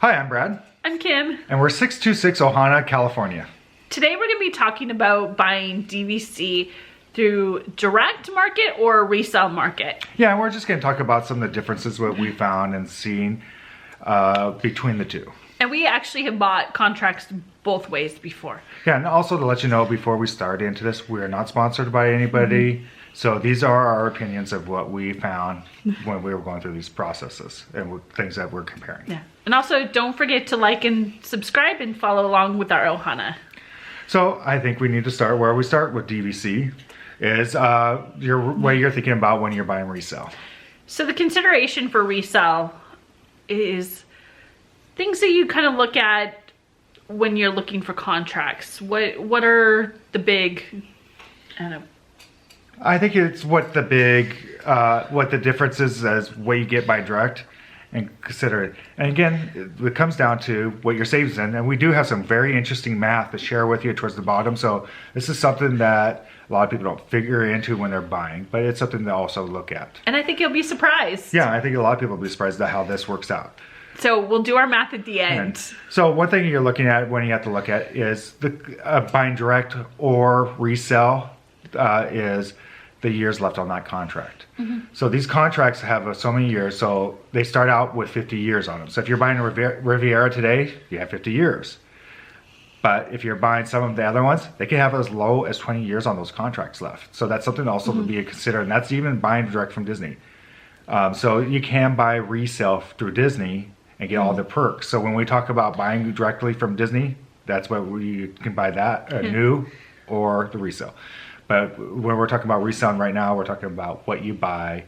Hi, I'm Brad. I'm Kim. And we're 626 Ohana, California. Today we're going to be talking about buying DVC through direct market or resale market. Yeah, we're just going to talk about some of the differences what we found and seen between the two. And we actually have bought contracts both ways before. Yeah, and also to let you know before we start into this, we are not sponsored by anybody. So these are our opinions of what we found when we were going through these processes and things that we're comparing. Yeah. And also don't forget to like and subscribe and follow along with our Ohana. So I think we need to start where we start with DVC is what you're thinking about when you're buying resale. So the consideration for resale is things that you kind of look at when you're looking for contracts. What are the big, I don't know. I think it's what the difference is as what you get by direct and consider it. And again, it comes down to what your savings in. And we do have some very interesting math to share with you towards the bottom. So this is something that a lot of people don't figure into when they're buying, but it's something to also look at. And I think you'll be surprised. Yeah, I think a lot of people will be surprised at how this works out. So we'll do our math at the end. And so one thing you're looking at when you have to look at is the buying direct or resell is the years left on that contract. So these contracts have so many years, so they start out with 50 years on them. So if you're buying a Riviera today, you have 50 years. But if you're buying some of the other ones, they can have as low as 20 years on those contracts left. So that's something also to be considered, and that's even buying direct from Disney. So you can buy resale through Disney and get all the perks. So when we talk about buying directly from Disney, that's what you can buy that, new or the resale. But when we're talking about reselling right now, we're talking about what you buy,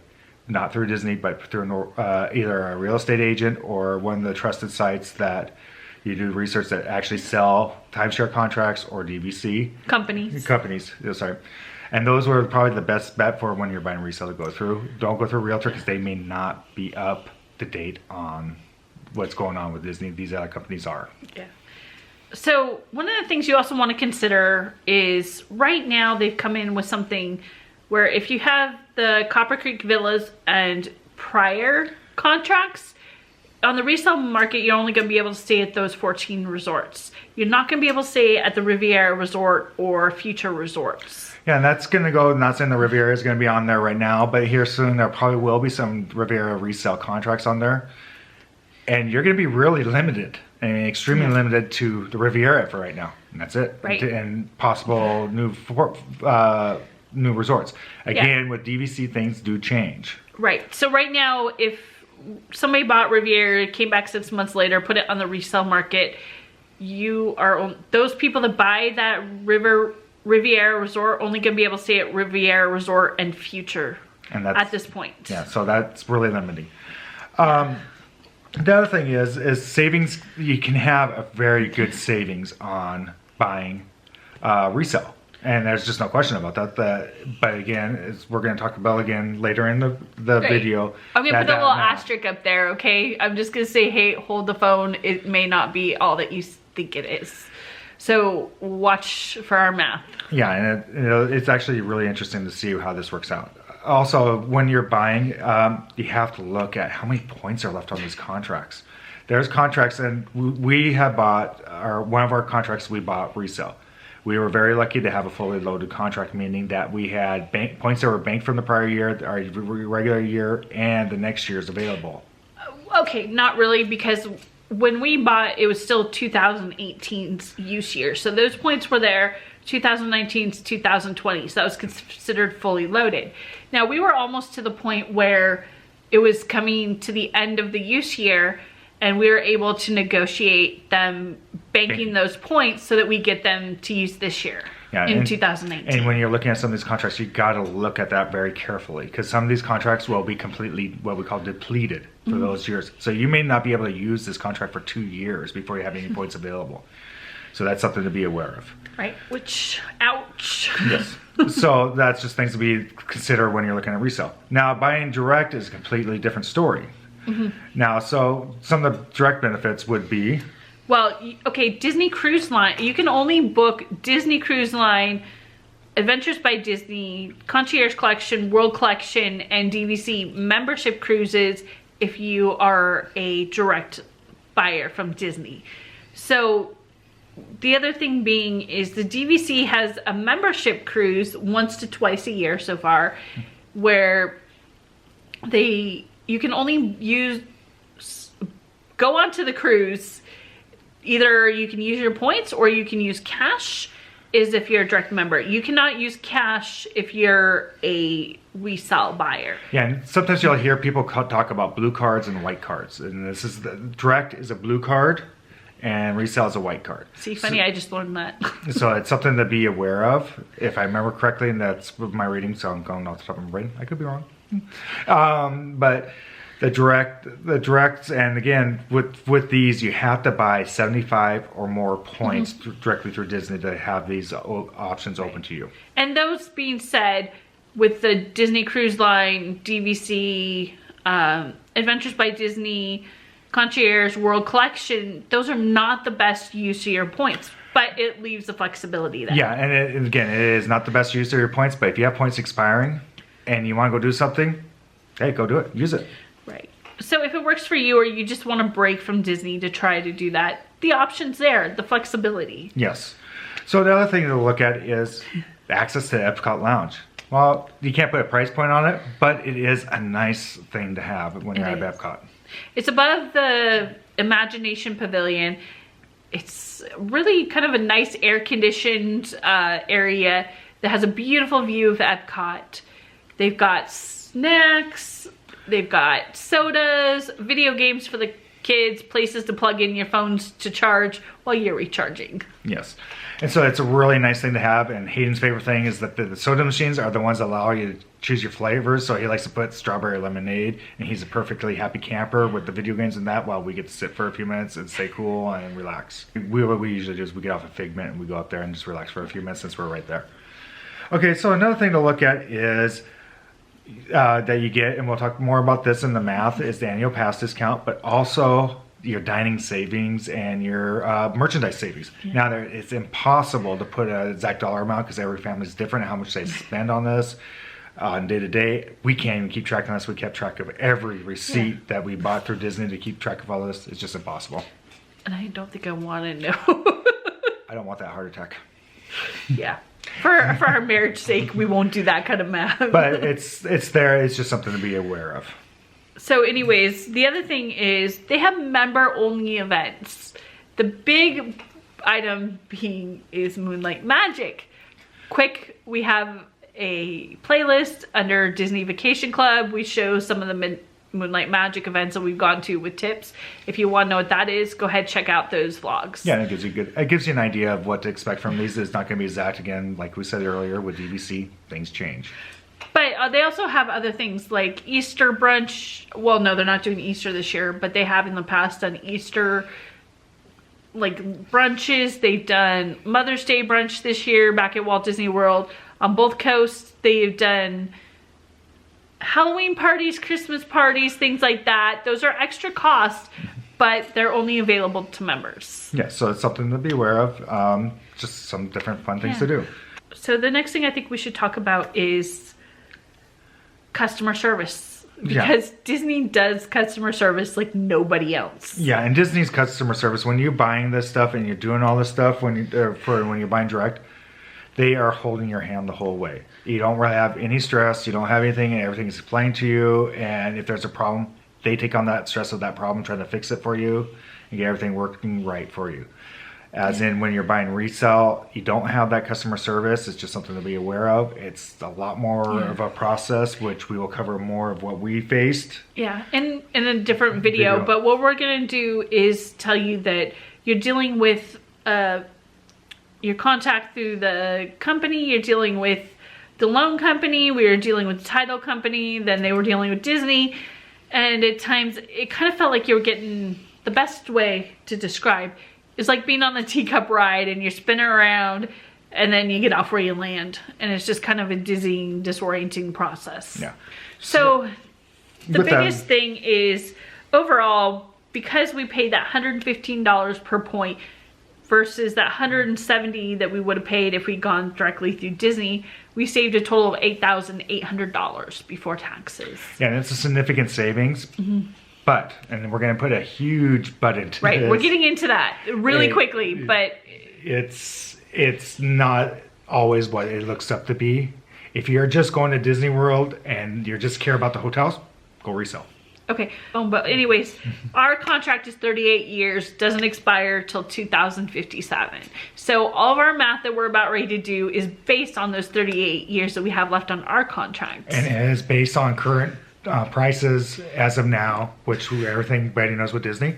not through Disney, but through either a real estate agent or one of the trusted sites that you do research that actually sell timeshare contracts or DVC. Companies, sorry. And those were probably the best bet for when you're buying resale to go through. Don't go through a realtor because they may not be up to date on what's going on with Disney. These other companies are. Yeah. So one of the things you also want to consider is right now they've come in with something where if you have the Copper Creek Villas and prior contracts, on the resale market, you're only going to be able to stay at those 14 resorts. You're not going to be able to stay at the Riviera Resort or future resorts. Yeah, and that's going to go, not saying the Riviera is going to be on there right now, but here soon there probably will be some Riviera resale contracts on there. And you're going to be really limited. I mean, extremely limited to the Riviera for right now, and that's it. Right. And possible new resorts. Again, with DVC, things do change. Right. So right now, if somebody bought Riviera, came back 6 months later, put it on the resale market, those people that buy that Riviera Resort only going to be able to stay at Riviera Resort and future at this point. Yeah, so that's really limiting. The other thing is savings. You can have a very good savings on buying resale, and there's just no question about that. But again, we're going to talk about again later in the video. I'm going to put a little asterisk up there, okay? I'm just going to say, hey, hold the phone. It may not be all that you think it is. So watch for our math. Yeah, and it's actually really interesting to see how this works out. Also, when you're buying, you have to look at how many points are left on these contracts. There's contracts, and we have bought, one of our contracts we bought resale. We were very lucky to have a fully loaded contract, meaning that we had points that were banked from the prior year, our regular year, and the next year's available. Okay, not really, because when we bought, it was still 2018's use year. So those points were there. 2019 to 2020, so that was considered fully loaded. Now we were almost to the point where it was coming to the end of the use year, and we were able to negotiate them banking those points so that we get them to use this year in 2019. And when you're looking at some of these contracts, you got to look at that very carefully, because some of these contracts will be completely what we call depleted for those years. So you may not be able to use this contract for 2 years before you have any points available. So that's something to be aware of. Right, which, ouch. Yes. So that's just things to be consider when you're looking at resale. Now, buying direct is a completely different story. Now, so some of the direct benefits would be... Well, okay, Disney Cruise Line. You can only book Disney Cruise Line, Adventures by Disney, Concierge Collection, World Collection, and DVC membership cruises if you are a direct buyer from Disney. So the other thing being is the DVC has a membership cruise once to twice a year so far, where you can only go onto the cruise. Either you can use your points or you can use cash is if you're a direct member. You cannot use cash if you're a resale buyer. Yeah, and sometimes you'll hear people talk about blue cards and white cards. And this is direct is a blue card and resale is a white card. See, funny, I just learned that. So it's something to be aware of. If I remember correctly, and that's with my reading, so I'm going off the top of my brain. I could be wrong. But the directs, and again, with these, you have to buy 75 or more points directly through Disney to have these options open to you. And those being said, with the Disney Cruise Line, DVC, Adventures by Disney, Concierge, World Collection, those are not the best use of your points, but it leaves the flexibility there. Yeah, and again, it is not the best use of your points, but if you have points expiring and you want to go do something, hey, go do it. Use it. Right. So if it works for you or you just want to break from Disney to try to do that, the option's there, the flexibility. Yes. So the other thing to look at is access to Epcot Lounge. Well, you can't put a price point on it, but it is a nice thing to have when you're at Epcot. It's above the Imagination Pavilion. It's really kind of a nice air-conditioned area that has a beautiful view of Epcot. They've got snacks, they've got sodas, video games for the kids, places to plug in your phones to charge while you're recharging. Yes. And so it's a really nice thing to have. And Hayden's favorite thing is that the soda machines are the ones that allow you to choose your flavors. So he likes to put strawberry lemonade, and he's a perfectly happy camper with the video games and that, while we get to sit for a few minutes and stay cool and relax. What we usually do is we get off a Figment and we go up there and just relax for a few minutes since we're right there. Okay, so another thing to look at is that you get, and we'll talk more about this in the math, is the annual pass discount, but also your dining savings and your merchandise savings. Yeah. Now, it's impossible to put an exact dollar amount because every family is different, how much they spend on this on day to day. We can't even keep track of this. We kept track of every receipt that we bought through Disney to keep track of all this. It's just impossible. And I don't think I want to know. I don't want that heart attack. Yeah. For our marriage sake, we won't do that kind of math. But it's there. It's just something to be aware of. So anyways, the other thing is they have member-only events. The big item being is Moonlight Magic. Quick, we have a playlist under Disney Vacation Club. We show some of the Moonlight Magic events that we've gone to with tips. If you want to know what that is, go ahead, check out those vlogs. Yeah, it gives you an idea of what to expect from these. It's not going to be exact. Again, like we said earlier, with DVC, things change. But they also have other things like Easter brunch. Well, no, they're not doing Easter this year, but they have in the past done Easter like brunches. They've done Mother's Day brunch this year back at Walt Disney World. On both coasts, they've done Halloween parties, Christmas parties, things like that. Those are extra costs, but they're only available to members. Yeah, so it's something to be aware of. Just some different fun things to do. So the next thing I think we should talk about is customer service, because Disney does customer service like nobody else. Yeah, and Disney's customer service, when you're buying this stuff and you're doing all this stuff when you're buying direct, they are holding your hand the whole way. You don't really have any stress. You don't have anything, and everything is explained to you. And if there's a problem, they take on that stress of that problem, trying to fix it for you and get everything working right for you. As in, when you're buying resale, you don't have that customer service. It's just something to be aware of. It's a lot more of a process, which we will cover more of what we faced. Yeah, in a different video. But what we're going to do is tell you that you're dealing with your contact through the company. You're dealing with the loan company. We were dealing with the title company. Then they were dealing with Disney. And at times, it kind of felt like you were getting, the best way to describe it's like being on the teacup ride and you're spinning around and then you get off where you land. And it's just kind of a dizzying, disorienting process. Yeah. So the biggest thing is overall, because we paid that $115 per point versus that $170 that we would have paid if we'd gone directly through Disney, we saved a total of $8,800 before taxes. Yeah, and it's a significant savings. But, and we're going to put a huge but into Right, this. we're getting into that really quickly, but it's not always what it looks up to be. If you're just going to Disney World and you just care about the hotels, go resale. okay. But anyways, our contract is 38 years, doesn't expire till 2057. So all of our math that we're about ready to do is based on those 38 years that we have left on our contract. And it is based on current prices as of now, which everybody knows with Disney,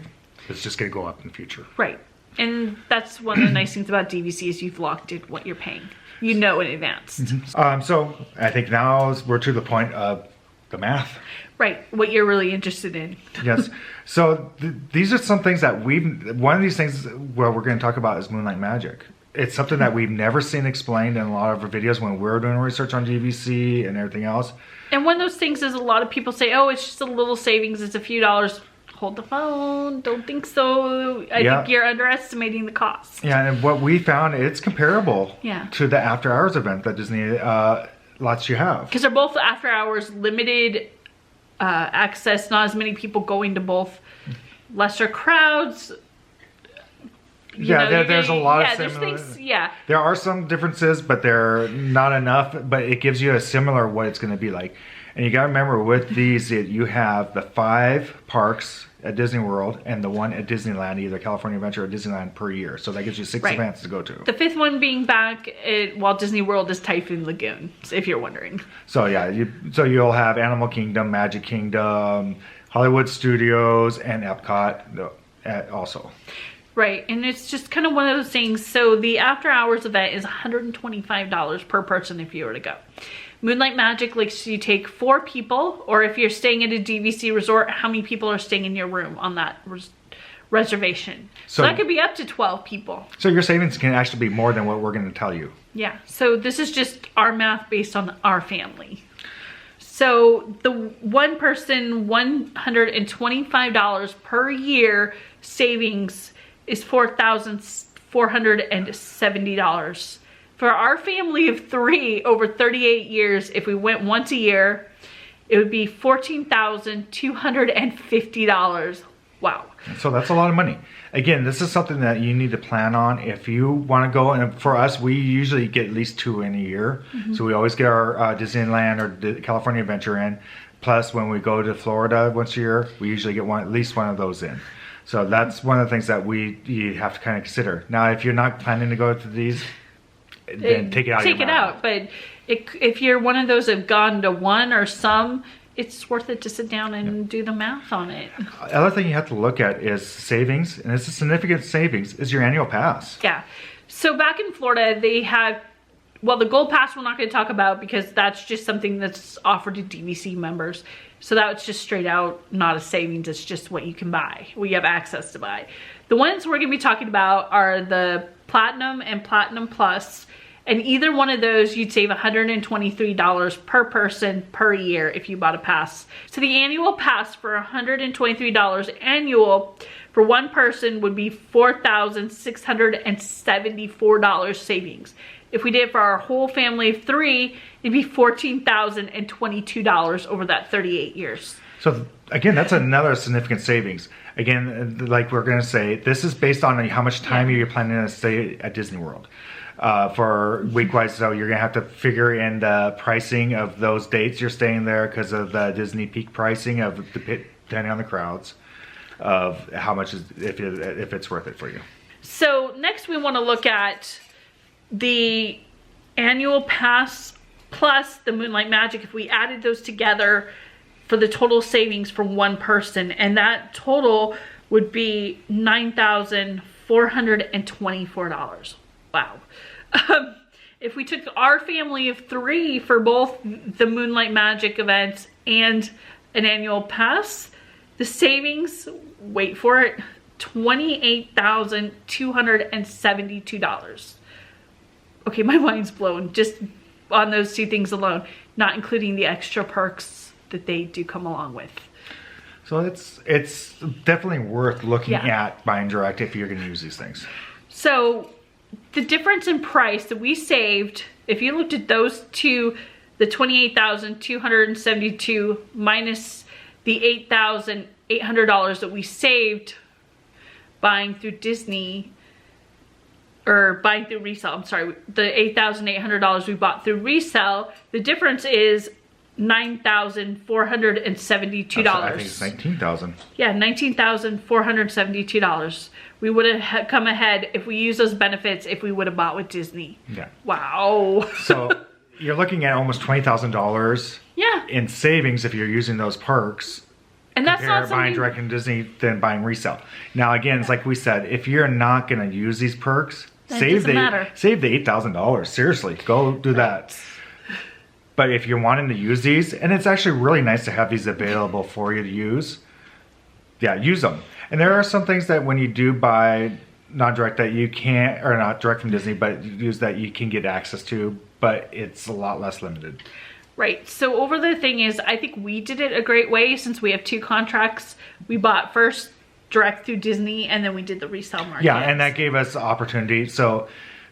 it's just going to go up in the future. Right. And that's one of the nice things about DVC is you've locked in what you're paying. You know in advance. So I think now we're to the point of the math. Right. What you're really interested in. Yes. So these are some things that one of these things where we're going to talk about is Moonlight Magic. It's something that we've never seen explained in a lot of our videos when we're doing research on DVC and everything else. And one of those things is a lot of people say, oh, it's just a little savings. It's a few dollars. Hold the phone. Don't think so. I think you're underestimating the cost. Yeah, and what we found, it's comparable Yeah. to the after hours event that Disney lets you have. Because they're both after hours, limited access, not as many people going to both, lesser crowds. There's a lot of there's similar things, There are some differences, but they're not enough. But it gives you a similar what it's going to be like. And you got to remember with these, you have the 5 parks at Disney World and the one at Disneyland, either California Adventure or Disneyland per year. So that gives you 6 events to go to. The 5th one being back at Walt Disney World is Typhoon Lagoon, if you're wondering. So yeah, you'll have Animal Kingdom, Magic Kingdom, Hollywood Studios, and Epcot also. Right, and it's just kind of one of those things. So the after hours event is $125 per person if you were to go. Moonlight Magic lets you take 4 people, or if you're staying at a DVC resort, how many people are staying in your room on that reservation. So that could be up to 12 people. So your savings can actually be more than what we're going to tell you. Yeah, so this is just our math based on our family. So the one person, $125 per year savings is $4,470. For our family of 3 over 38 years, if we went once a year, it would be $14,250. Wow. So that's a lot of money. Again, this is something that you need to plan on if you want to go. And for us, we usually get at least 2 in a year. So we always get our Disneyland or California Adventure in. Plus, when we go to Florida once a year, we usually get at least one of those in. So that's one of the things that you have to kind of consider. Now, if you're not planning to go to these, then take it out. Take it out. But if you're one of those that have gone to one or some, it's worth it to sit down and do the math on it. The other thing you have to look at is savings, and it's a significant savings, is your annual pass. Yeah. So back in Florida, they have, well, the Gold Pass we're not going to talk about because that's just something that's offered to DVC members. So that's just straight out not a savings. It's just what you can buy, what you have access to buy. The ones we're going to be talking about are the Platinum and Platinum Plus. And either one of those, you'd save $123 per person per year if you bought a pass. So the annual pass for $123 annual for one person would be $4,674 savings. If we did it for our whole family of 3, it'd be $14,022 over that 38 years. So again, that's another significant savings. Again, like we're going to say, this is based on how much time you're planning to stay at Disney World. For week-wise, so you're going to have to figure in the pricing of those dates you're staying there because of the Disney peak pricing of depending on the crowds of how much is if it's worth it for you. So next we want to look at the annual pass plus the Moonlight Magic. If we added those together for the total savings for one person, and that total would be $9,424. Wow. If we took our family of 3 for both the Moonlight Magic events and an annual pass, the savings, wait for it, $28,272. Okay, my mind's blown just on those 2 things alone, not including the extra perks that they do come along with. So it's definitely worth looking at buying direct if you're going to use these things. So the difference in price that we saved, if you looked at those 2, the $28,272 minus the $800 that we saved buying through Disney, or buying through resale, I'm sorry, the $8,800 we bought through resale, the difference is $9,472. I think it's $19,000. Yeah, $19,472. We would have come ahead if we used those benefits if we would have bought with Disney. Yeah. Wow. So you're looking at almost $20,000 Yeah. in savings if you're using those perks. And that's not Buying something... direct from Disney than buying resale. Now again, it's like we said, if you're not going to use these perks, Then it save doesn't matter. the $8,000. Seriously, go do that. But if you're wanting to use these, and it's actually really nice to have these available for you to use, yeah, use them. And there are some things that when you do buy non-direct that you can't, or not direct from Disney, but use that you can get access to, but it's a lot less limited. Right. So over the thing is, I think we did it a great way since we have 2 contracts. We bought first direct through Disney, and then we did the resale market. Yeah, and that gave us opportunity. So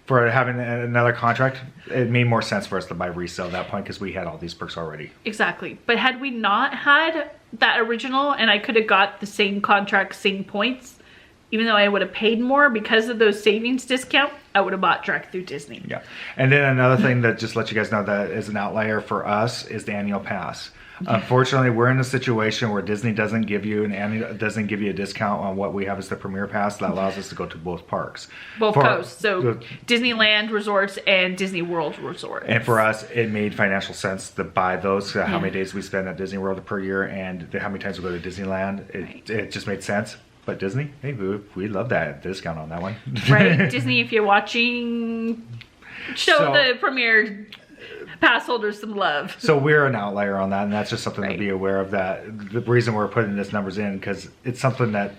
for having another contract, it made more sense for us to buy resale at that point because we had all these perks already. Exactly. But had we not had that original, and I could have got the same contract, same points, even though I would have paid more because of those savings discount, I would have bought direct through Disney. Yeah. And then another thing that just let you guys know that is an outlier for us is the annual pass. Unfortunately, we're in a situation where Disney doesn't give you a discount on what we have as the Premier Pass that allows us to go to both parks. Both coasts, so Disneyland Resorts and Disney World Resorts. And for us, it made financial sense to buy those. How many days we spend at Disney World per year and how many times we go to Disneyland. It just made sense. But Disney, hey, we love that discount on that one. Right, Disney, if you're watching, show the Premier pass holders some love. So we're an outlier on that, and that's just something to be aware of. That the reason we're putting these numbers in, because it's something that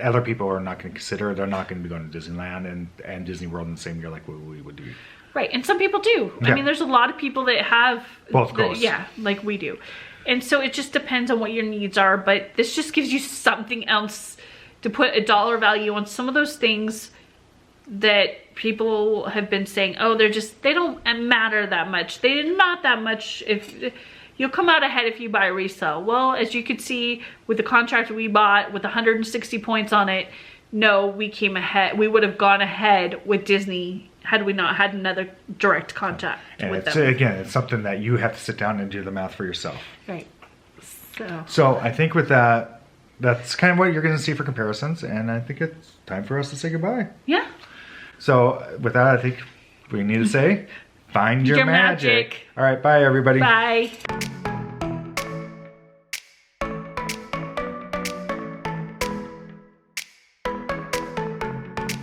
other people are not going to consider. They're not going to be going to Disneyland and Disney World in the same year like we would do. Right, and some people do. Yeah. I mean, there's a lot of people that have both coasts. Yeah, like we do. And so it just depends on what your needs are, but this just gives you something else to put a dollar value on some of those things that people have been saying, oh, they don't matter that much. They're not that much. If you'll come out ahead if you buy resale. Well, as you could see with the contract we bought with 160 points on it, no, we came ahead. We would have gone ahead with Disney had we not had another direct contact with them. Again, it's something that you have to sit down and do the math for yourself. Right. So I think with that, that's kind of what you're going to see for comparisons, and I think it's time for us to say goodbye. Yeah. So with that, I think we need to say, find your magic. All right, bye everybody. Bye.